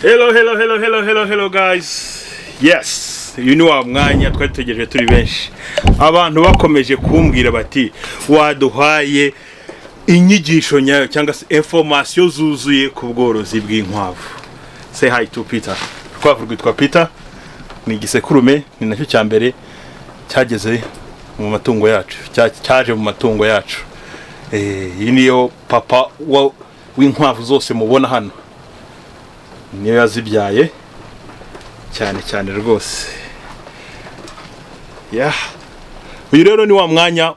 Hello guys. Yes, you know wa mwanya twari tutegereje turi benshi. Abantu bakomeje kumbwira bati waduhaye inyigisho nyayo cyangwa se information zuzuye ku bworozi bw'inkwavu. Say hi to Peter. Kwavu rwitwa Peter. Ni gisekurume ni nacyo cyambere cyageze mu matungo yacu. Cyaje mu matungo yacu. Iyi niyo papa w'inkwavu zose mubona hano. Niyo yazibyaye cyane rwose. Uyu rero ni wa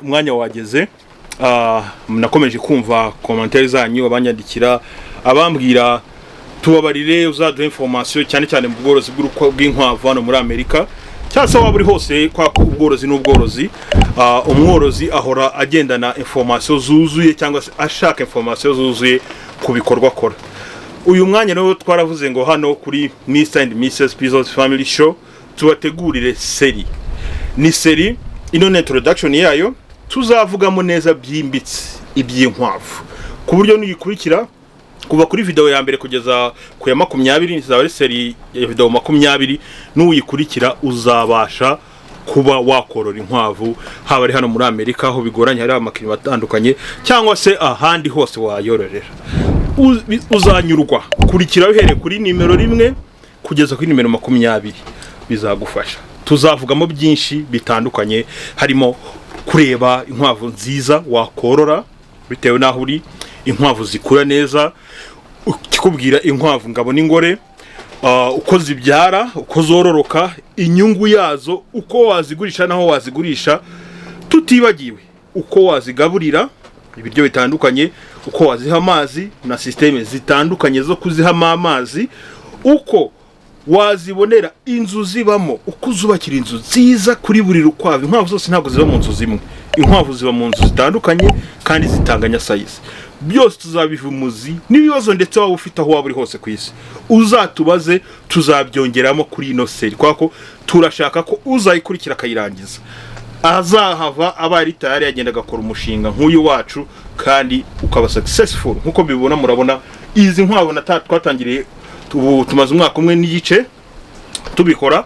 mwanya wageze. Nakomeje kumva commentaire zanyu abanyandikira abambwira tubabarire uzaduha information cyane mu bworozi bw'inkwavu hano muri Amerika. Cyase waba uri hose kwa ubworozi n'ubworozi, umworozi ahora agendana information zuzuye cyangwa se ashaka information zuzuye ku bikorwa akora. Uyu mwanya rero twaravuze ngo hano kuri Mr and Mrs Pizzo's Family Show tubategurire seri. Ni seri ino introduction yayo tuzavugamo neza byimbitse iby'inkwavu. Ku buryo niyikurikira kuva kuri video ya mbere kugeza ku ya 20 nizaba seri ya video 20 n'uyikurikira uzabasha kuba wakorora inkwavu haba ari hano muri Amerika aho bigoranye hari amakiri batandukanye cyangwa se ahandi hose wayororera. Uzanyurwa kurikira uhereye kuri nimero 1 kugeza kuri nimero 20 bizagufasha. Tuzavugamo byinshi bitandukanye harimo kureba inkwavu nziza wakorora bitewe naho uri, inkwavu zikura neza, ukikubwira inkwavu ngabo n'ingore, uko zibyara, uko zororoka, inyungu yazo, uko wazigurisha naho wazigurisha, tutibagiwe uko wazigaburira ibiryo bitandukanye, uko waziha amazi na systeme zitandukanye zo kuziha amazi, uko wazibonera inzu zibamo, uko zubakira inzu nziza kuri buri rukwavu. Inkwavu zose ntabwo ziba mu nzu zimwe, inkwavu ziba mu nzu zitandukanye kandi zitanganya size. Byose tuzabivumuzi n'ibibazo ndetse waba ufite aho waba uri hose ku isi uzatubaze, tuzabyongeramo kuri ino seri kwako turashaka ko uzayikurikira akayirangiza azahava abari tayari yagenda gakora umushinga nk'uyu wacu kandi ukaba successful. Nkuko bibona murabona izi nkwavu twatangiriye tumaze umwaka umwe n'igice tubikora.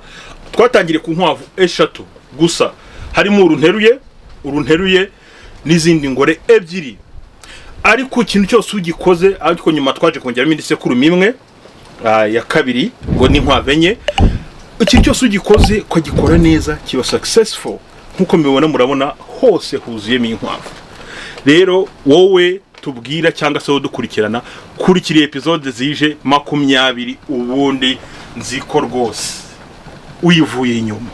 Twatangiriye ku nkwavu 3 gusa, harimo urunteruye n'izindi ngore 2. Ariko ikintu cyose ugikoze ariko nyuma twaje kongeramo indi sekuru imwe ya kabiri ngo ni inkwavu 4. Ikintu cyose ugikoze ko gikora neza kiba successful. Nkuko mubibona murabona hose huzuyemo inkwavu. Rero wowe tubwira cyangwa se dukurikirana kurikira episode zije 20 ubundi nziko rwose uyivuye inyuma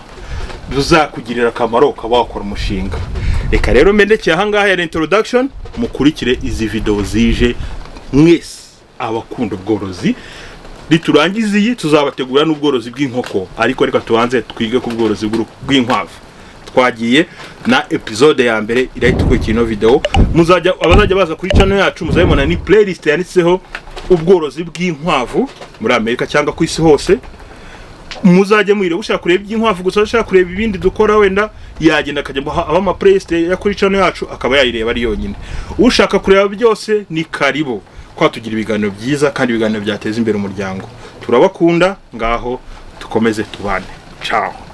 bizakugirira akamaro ukabakora umushinga. Reka rero mendeke aha ngaha ya introduction mukurikire izi video zije mwese abakunda ubworozi. Riturangiza iyi tuzabategura n'ubworozi bw'inkoko, ariko reka tubanze twige ku bworozi bw'inkwavu. Twagiye na episode ya mbere irahita ku kino video, abazajya baza kuri channel yacu muzabibona ni playlist yanditseho ubworozi bw'inkwavu muri Amerika cyangwa ku isi hose. Muzajya muire ushaka kureba iby'inkwavu gusa, ushaka kureba ibindi dukora wenda yagenda akajya abama playlist ya kuri channel yacu akaba yayireba ari yonyine. Ushaka kureba byose ni karibo kwa tugira ibiganiro byiza kandi ibiganiro byateza imbere umuryango. Turabakunda ngaho tukomeze tubane. Ciao.